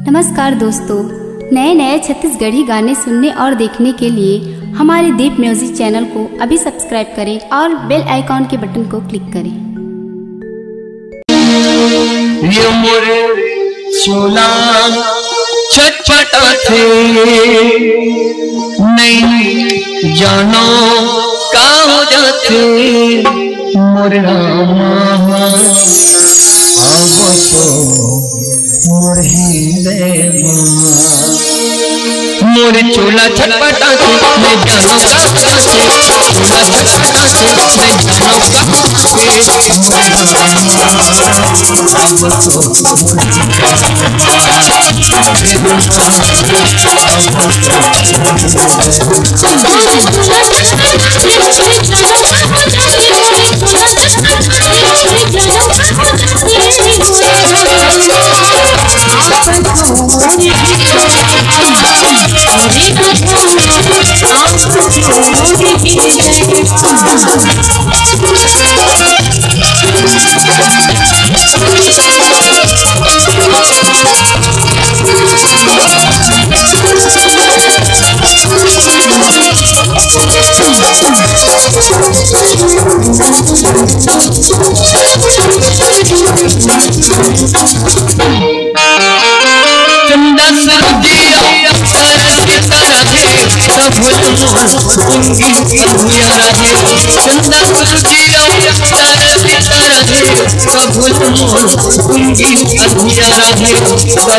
नमस्कार दोस्तों, नए नए छत्तीसगढ़ी गाने सुनने और देखने के लिए हमारे दीप म्यूजिक चैनल को अभी सब्सक्राइब करें और बेल आइकॉन के बटन को क्लिक करें। ये मोरे चोला छटपटाते नहीं जानो का हो जाते मोरे रामा अब तो मोरे चोला छटपटाते मैं जानो का हो जाते चोला छटपटाते मैं जानो का हो चंदा सरदिया तरस तरहे सब उंगी दुनिया रहे चंदा सरदिया तरस तरहे सब उंगी दुनिया रहे सब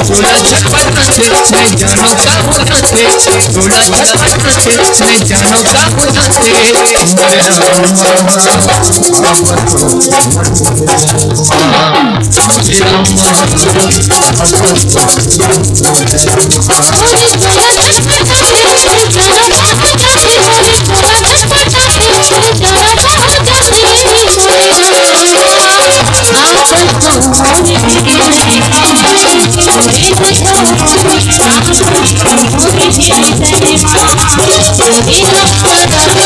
चोला छटपटाते मैं जानो का हो जाते चोला छटपटाते मैं जानो का हो जाते मोरे Thank you.